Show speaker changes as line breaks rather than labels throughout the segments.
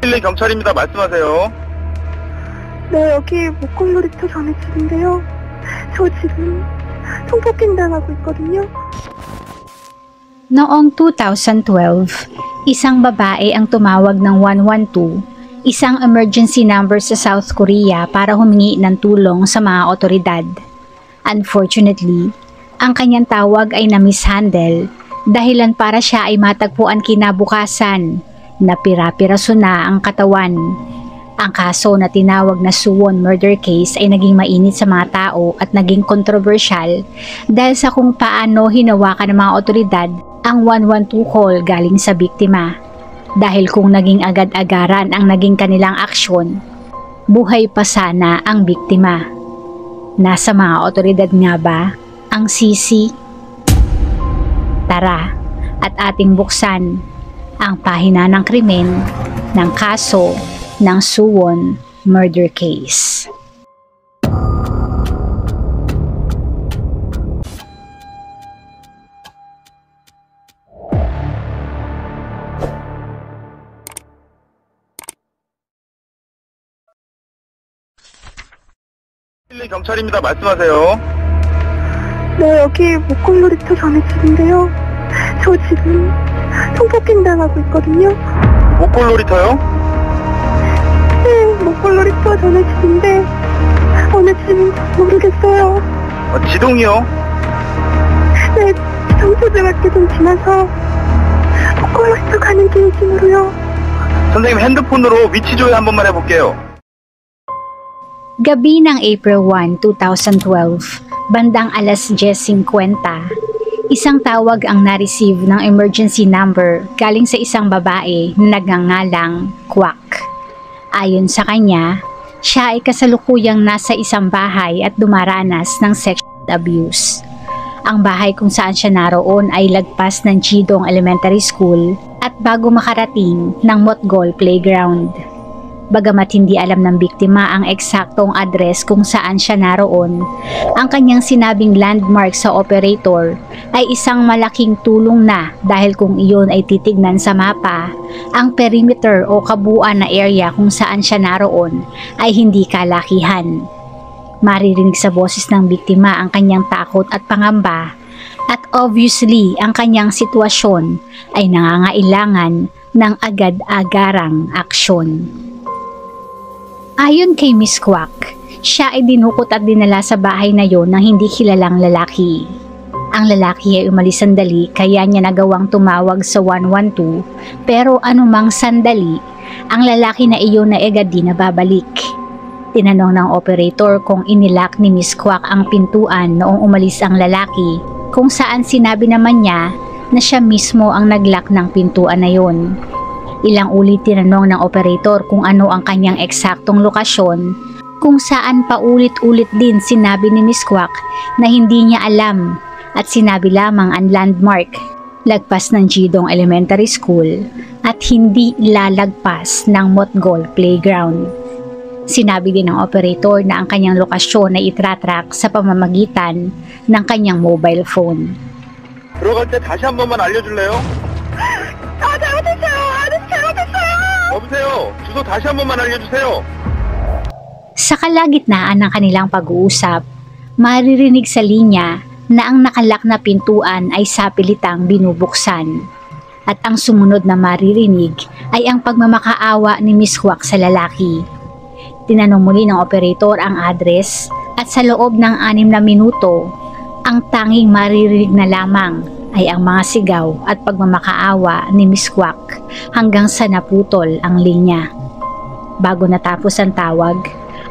112 경찰입니다. 말씀하세요.
네, 여기 목걸놀이터 전에 집인데요. 저 지금 성폭행 당하고 있거든요.
Noong 2012, isang babae ang tumawag ng 112, isang emergency number sa South Korea para humingi ng tulong sa mga otoridad. Unfortunately, ang kanyang tawag ay na-mishandle dahilan para siya ay matagpuan kinabukasan na pira-piraso na ang katawan. Ang kaso na tinawag na Suwon murder case ay naging mainit sa mga tao at naging kontrobersyal dahil sa kung paano hinawakan ng mga otoridad ang 112 call galing sa biktima. Dahil kung naging agad-agaran ang naging kanilang aksyon, buhay pa sana ang biktima. Nasa mga otoridad nga ba ang sisi? Tara at ating buksan ang pahina ng krimen ng kaso ng Suwon murder case.
경찰입니다. 말씀하세요.
네, 여기 목걸놀이터 전에 집인데요. 저 지금 성폭행 당하고 있거든요.
목걸놀이터요?
네, 목걸놀이터 전에 집인데 어느 집인지 모르겠어요.
지동이요?
네, 경찰들밖에 좀 지나서 목걸놀이터 가는 길인지 모르요.
선생님 핸드폰으로 위치 조회 한 번만 해볼게요.
Gabi ng April 1, 2012, bandang alas 10:50, isang tawag ang na-receive ng emergency number galing sa isang babae na nagngangalang Kwak. Ayon sa kanya, siya ay kasalukuyang nasa isang bahay at dumaranas ng sexual abuse. Ang bahay kung saan siya naroon ay lagpas ng Jidong Elementary School at bago makarating ng Motgol Playground. Bagamat hindi alam ng biktima ang eksaktong address kung saan siya naroon, ang kanyang sinabing landmark sa operator ay isang malaking tulong na dahil kung iyon ay titignan sa mapa, ang perimeter o kabuuan na area kung saan siya naroon ay hindi kalakihan. Maririnig sa boses ng biktima ang kanyang takot at pangamba at obviously ang kanyang sitwasyon ay nangangailangan ng agad-agarang aksyon. Ayon kay Miss Kwak, siya ay dinukot at dinala sa bahay na yon ng hindi kilalang lalaki. Ang lalaki ay umalis sandali kaya niya nagawang tumawag sa 112 pero anumang sandali, ang lalaki na iyon na agad din nababalik. Tinanong ng operator kung inilak ni Miss Kwak ang pintuan noong umalis ang lalaki, kung saan sinabi naman niya na siya mismo ang naglock ng pintuan na yon. Ilang ulit tinanong ng operator kung ano ang kanyang eksaktong lokasyon, kung saan paulit-ulit din sinabi ni Miss Kwak na hindi niya alam at sinabi lamang ang landmark, lagpas ng Jidong Elementary School at hindi lalagpas ng Motgol Playground. Sinabi din ng operator na ang kanyang lokasyon ay itratrack sa pamamagitan ng kanyang mobile phone.
들어갈 때 다시 한 번만 알려줄래요?
잘못했어요. 잘못했어요.
여보세요. 주소 다시 한 번만 알려주세요.
Sa kalagitnaan ng kanilang pag-uusap, maririnig sa linya na ang nakalak na pintuan ay sapilitang binubuksan. At ang sumunod na maririnig ay ang pagmamakaawa ni Miss Kwak sa lalaki. Tinanong muli ng operator ang address at sa loob ng 6 na minuto, ang tanging maririnig na lamang ay ang mga sigaw at pagmamakaawa ni Miss Kwak hanggang sa naputol ang linya. Bago natapos ang tawag,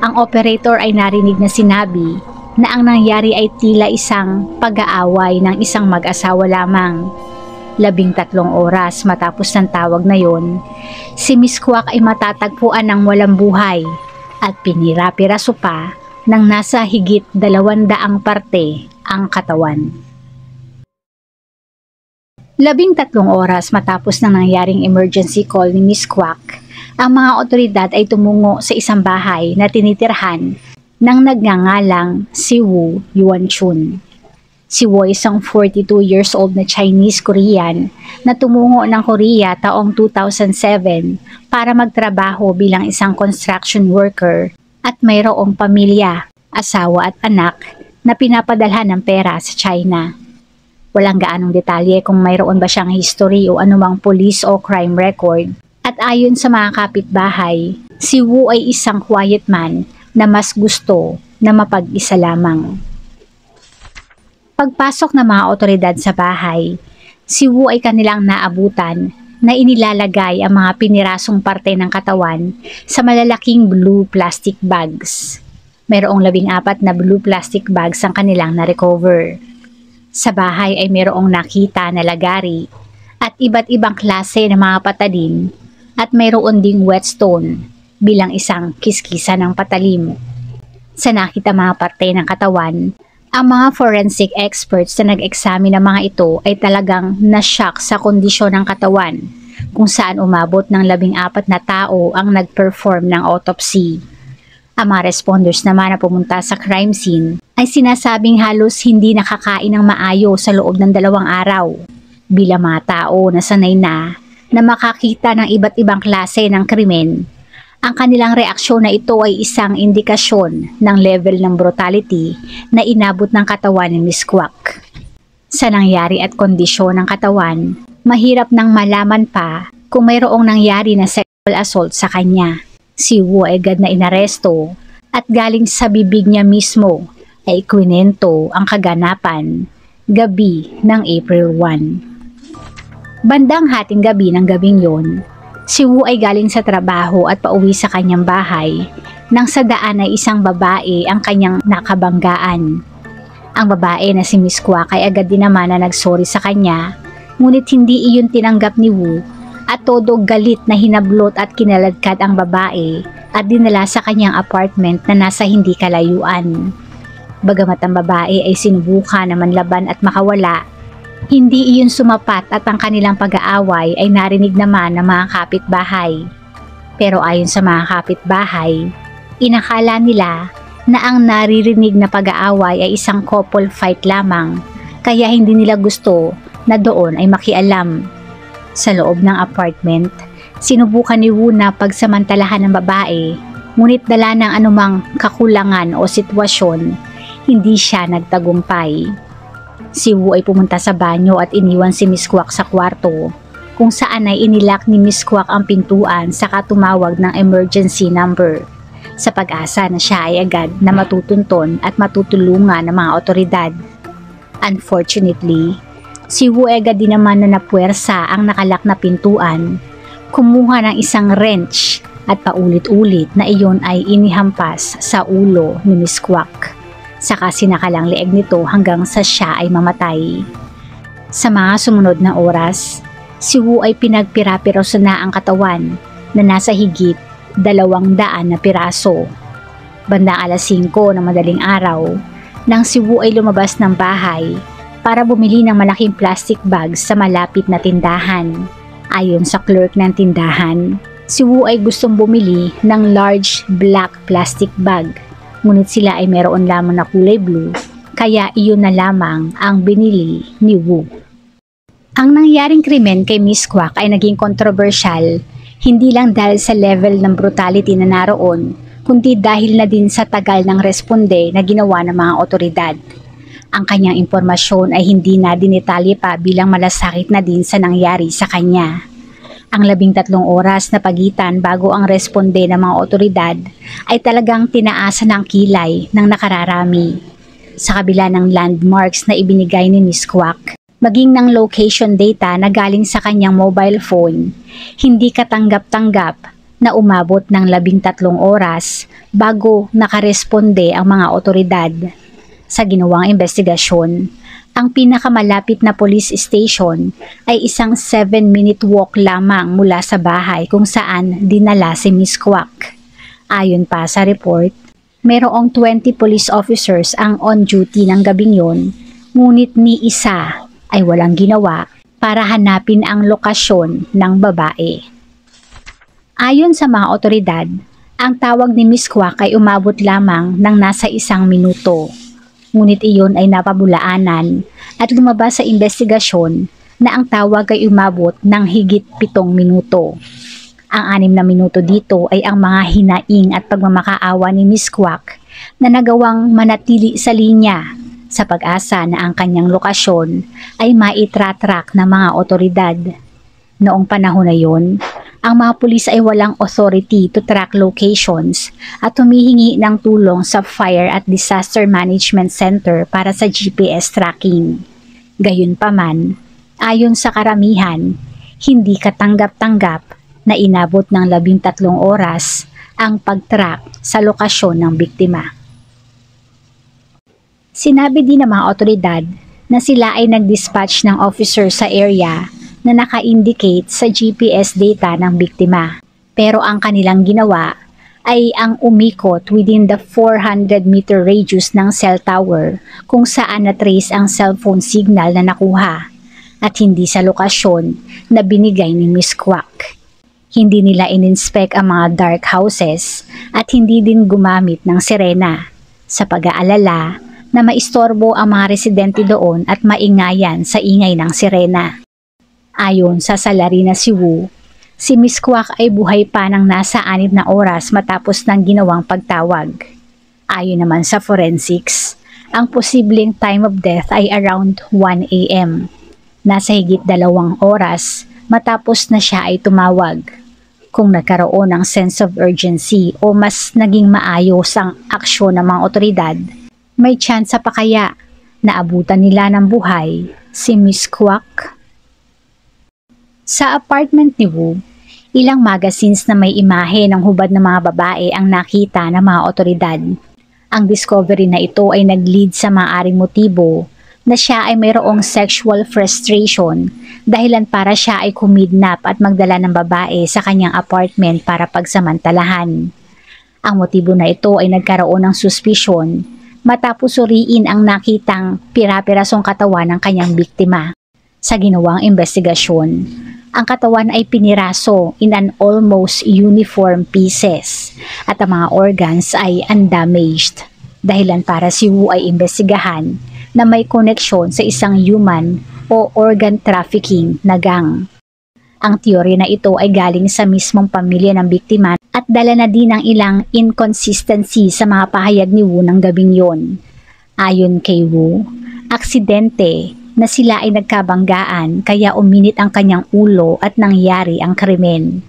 ang operator ay narinig na sinabi na ang nangyari ay tila isang pag-aaway ng isang mag-asawa lamang. 13 oras matapos ng tawag na yon, si Miss Kwak ay matatagpuan ng walang buhay at pinira-piraso pa ng nasa higit 200 parte ang katawan. 13 oras matapos ng nangyaring emergency call ni Miss Kwak, ang mga otoridad ay tumungo sa isang bahay na tinitirhan ng nagngangalang si Woo Yuan-chun. Si Wu ay isang 42 years old na Chinese Korean na tumungo ng Korea taong 2007 para magtrabaho bilang isang construction worker at mayroong pamilya, asawa at anak na pinapadalhan ng pera sa China. Walang gaanong detalye kung mayroon ba siyang history o anumang police o crime record. At ayon sa mga kapitbahay, si Wu ay isang quiet man na mas gusto na mapag-isa lamang. Pagpasok ng mga otoridad sa bahay, si Wu ay kanilang naabutan na inilalagay ang mga pinirasong parte ng katawan sa malalaking blue plastic bags. Mayroong 14 na blue plastic bags ang kanilang na-recover. Sa bahay ay mayroong nakita na lagari at iba't ibang klase ng mga patadin at mayroon ding whetstone bilang isang kiskisa ng patalim. Sa nakita mga parte ng katawan, ang mga forensic experts na nag-examine ng mga ito ay talagang na-shock sa kondisyon ng katawan kung saan umabot ng 14 na tao ang nag-perform ng autopsy. Ang mga responders naman na pumunta sa crime scene ay sinasabing halos hindi nakakain ng maayos sa loob ng 2 araw. Bilang mga tao na sanay na makakita ng iba't ibang klase ng krimen, ang kanilang reaksyon na ito ay isang indikasyon ng level ng brutality na inabot ng katawan ni Miss Kwak. Sa nangyari at kondisyon ng katawan, mahirap nang malaman pa kung mayroong nangyari na sexual assault sa kanya. Si Wu ay agad na inaresto at galing sa bibig niya mismo ay ikwinento ang kaganapan gabi ng April 1. Bandang hating gabi ng gabing yon, si Wu ay galing sa trabaho at pauwi sa kanyang bahay nang sa daan ay isang babae ang kanyang nakabanggaan. Ang babae na si Miss Kwak ay agad din naman na nagsorry sa kanya, ngunit hindi iyon tinanggap ni Wu at todo galit na hinablot at kinaladkad ang babae at dinala sa kanyang apartment na nasa hindi kalayuan. Bagamat ang babae ay sinubukan na manlaban at makawala, hindi iyon sumapat at ang kanilang pag-aaway ay narinig naman ng mga kapitbahay. Pero ayon sa mga kapitbahay, inakala nila na ang naririnig na pag-aaway ay isang couple fight lamang, kaya hindi nila gusto na doon ay makialam. Sa loob ng apartment, sinubukan ni Wu na pagsamantalahan ng babae, ngunit dala ng anumang kakulangan o sitwasyon, hindi siya nagtagumpay. Si Wu ay pumunta sa banyo at iniwan si Miss Kwak sa kwarto, kung saan ay inilak ni Miss Kwak ang pintuan saka tumawag ng emergency number, sa pag-asa na siya ay agad na matutunton at matutulungan ng mga otoridad. Unfortunately, si Wu agad din naman na napuwersa ang nakalak na pintuan, kumuha ng isang wrench at paulit-ulit na iyon ay inihampas sa ulo ni Miss Kwak. Saka sinakalang leeg nito hanggang sa siya ay mamatay. Sa mga sumunod na oras, si Wu ay pinagpira-piroso na ang katawan na nasa higit 200 na piraso. Bandang alas 5 ng madaling araw, nang si Wu ay lumabas ng bahay para bumili ng malaking plastic bags sa malapit na tindahan. Ayon sa clerk ng tindahan, si Wu ay gustong bumili ng large black plastic bag, ngunit sila ay meron lamang na kulay blue, kaya iyon na lamang ang binili ni Wu. Ang nangyaring krimen kay Miss Kwak ay naging controversial, hindi lang dahil sa level ng brutality na naroon, kundi dahil na din sa tagal ng responde na ginawa ng mga otoridad. Ang kanyang impormasyon ay hindi na dinetalye pa bilang malasakit na din sa nangyari sa kanya. Ang 13 oras na pagitan bago ang responde ng mga otoridad ay talagang tinaasan ng kilay ng nakararami. Sa kabila ng landmarks na ibinigay ni Miss Kwak, maging ng location data na galing sa kanyang mobile phone, hindi katanggap-tanggap na umabot ng 13 oras bago nakaresponde ang mga otoridad. Sa ginawang investigasyon, ang pinakamalapit na police station ay isang 7-minute walk lamang mula sa bahay kung saan dinala si Miss Kwak. Ayon pa sa report, mayroong 20 police officers ang on duty ng gabing yon, ngunit ni isa ay walang ginawa para hanapin ang lokasyon ng babae. Ayon sa mga otoridad, ang tawag ni Miss Kwak ay umabot lamang ng nasa 1 minuto. Ngunit iyon ay napabulaanan at lumabas sa investigasyon na ang tawag ay umabot ng higit 7 minuto. Ang 6 na minuto dito ay ang mga hinaing at pagmamakaawa ni Miss Kwak na nagawang manatili sa linya sa pag-asa na ang kanyang lokasyon ay maitratrack ng mga otoridad. Noong panahon na yon, ang mga pulis ay walang authority to track locations at humihingi ng tulong sa Fire at Disaster Management Center para sa GPS tracking. Gayunpaman, ayon sa karamihan, hindi katanggap-tanggap na inabot ng 13 oras ang pag-track sa lokasyon ng biktima. Sinabi din ng mga otoridad na sila ay nag-dispatch ng officer sa area na naka-indicate sa GPS data ng biktima. Pero ang kanilang ginawa ay ang umikot within the 400-meter radius ng cell tower kung saan na-trace ang cellphone signal na nakuha at hindi sa lokasyon na binigay ni Miss Kwak. Hindi nila in-inspect ang mga dark houses at hindi din gumamit ng sirena sa pag-aalala na maistorbo ang mga residente doon at maingayan sa ingay ng sirena. Ayon sa salarin na si Wu, si Miss Kwak ay buhay pa ng nasa 6 na oras matapos ng ginawang pagtawag. Ayon naman sa forensics, ang posibleng time of death ay around 1 a.m. Nasa higit 2 oras matapos na siya ay tumawag. Kung nagkaroon ng sense of urgency o mas naging maayos ang aksyon ng mga otoridad, may tsansa pa kaya na abutan nila ng buhay si Miss Kwak? Sa apartment ni Wu, ilang magazines na may imahe ng hubad ng mga babae ang nakita ng mga otoridad. Ang discovery na ito ay nag-lead sa maaring motibo na siya ay mayroong sexual frustration dahilan para siya ay kumidnap at magdala ng babae sa kanyang apartment para pagsamantalahan. Ang motibo na ito ay nagkaroon ng suspisyon matapos suriin ang nakitang pira-pirasong katawan ng kanyang biktima. Sa ginawang investigasyon, ang katawan ay piniraso in an almost uniform pieces at ang mga organs ay undamaged. Dahilan para si Wu ay imbestigahan na may koneksyon sa isang human o organ trafficking na gang. Ang teorya na ito ay galing sa mismong pamilya ng biktima at dala na din ng ilang inconsistency sa mga pahayag ni Wu ng gabing yon. Ayon kay Wu, aksidente na sila ay nagkabanggaan kaya uminit ang kanyang ulo at nangyari ang krimen.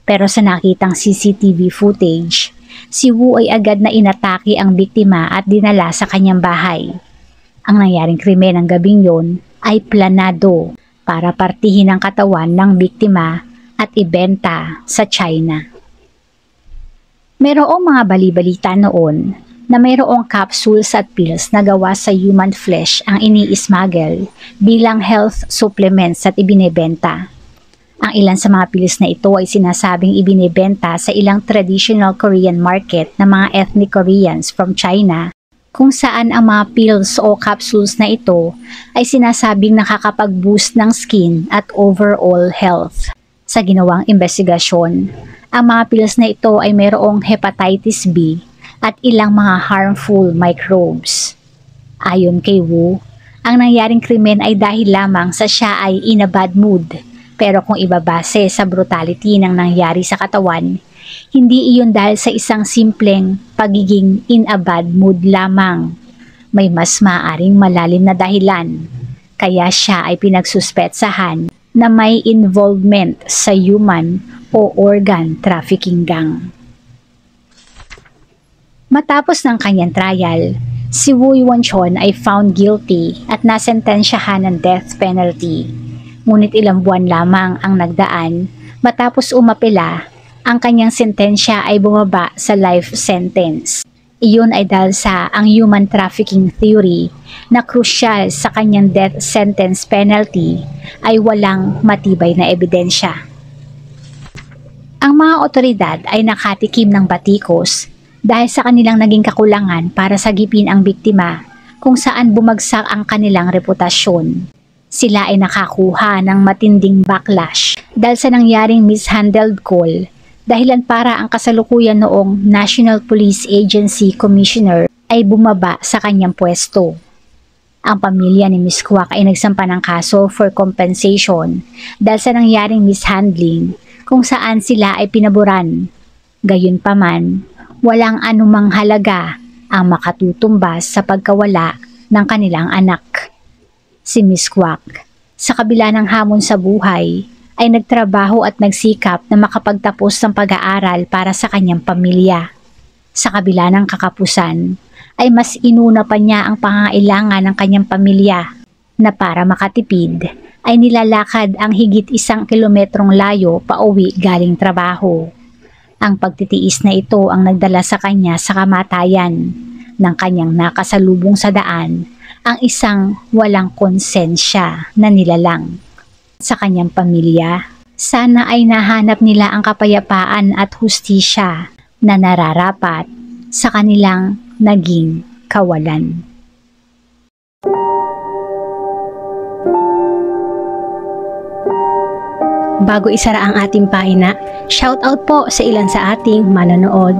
Pero sa nakitang CCTV footage, si Wu ay agad na inatake ang biktima at dinala sa kanyang bahay. Ang nangyaring krimen ng gabing yon ay planado para partihin ang katawan ng biktima at ibenta sa China. Mayroong mga bali-balita noon na mayroong capsules at pills na gawa sa human flesh ang ini-smuggle bilang health supplements at ibinebenta. Ang ilan sa mga pills na ito ay sinasabing ibinebenta sa ilang traditional Korean market ng mga ethnic Koreans from China, kung saan ang mga pills o capsules na ito ay sinasabing nakakapag-boost ng skin at overall health. Sa ginawang investigasyon, ang mga pills na ito ay mayroong hepatitis B at ilang mga harmful microbes. Ayon kay Wu, ang nangyaring krimen ay dahil lamang sa siya ay in a bad mood, pero kung ibabase sa brutality ng nangyari sa katawan, hindi iyon dahil sa isang simpleng pagiging in a bad mood lamang. May mas maaring malalim na dahilan, kaya siya ay pinagsuspetsahan na may involvement sa human o organ trafficking gang. Matapos ng kanyang trial, si Wu Yuanchon ay found guilty at nasentensyahan ng death penalty. Ngunit ilang buwan lamang ang nagdaan matapos umapela, ang kanyang sentensya ay bumaba sa life sentence. Iyon ay dahil sa ang human trafficking theory na crucial sa kanyang death sentence penalty ay walang matibay na ebidensya. Ang mga otoridad ay nakatikim ng batikos dahil sa kanilang naging kakulangan para sagipin ang biktima kung saan bumagsak ang kanilang reputasyon. Sila ay nakakuha ng matinding backlash dahil sa nangyaring mishandled call dahilan para ang kasalukuyan noong National Police Agency Commissioner ay bumaba sa kanyang pwesto. Ang pamilya ni Miss Kwak ay nagsampa ng kaso for compensation dahil sa nangyaring mishandling kung saan sila ay pinaburan. Gayunpaman, walang anumang halaga ang makatutumbas sa pagkawala ng kanilang anak. Si Miss Kwak, sa kabila ng hamon sa buhay, ay nagtrabaho at nagsikap na makapagtapos ng pag-aaral para sa kanyang pamilya. Sa kabila ng kakapusan, ay mas inuna pa niya ang pangangailangan ng kanyang pamilya na para makatipid ay nilalakad ang higit 1 kilometrong layo pauwi galing trabaho. Ang pagtitiis na ito ang nagdala sa kanya sa kamatayan ng kanyang nakasalubong sa daan, ang isang walang konsensya na nilalang. Sa kanyang pamilya, sana ay nahanap nila ang kapayapaan at hustisya na nararapat sa kanilang naging kawalan. Bago isara ang ating pahina, shoutout po sa ilan sa ating manonood.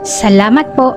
Salamat po!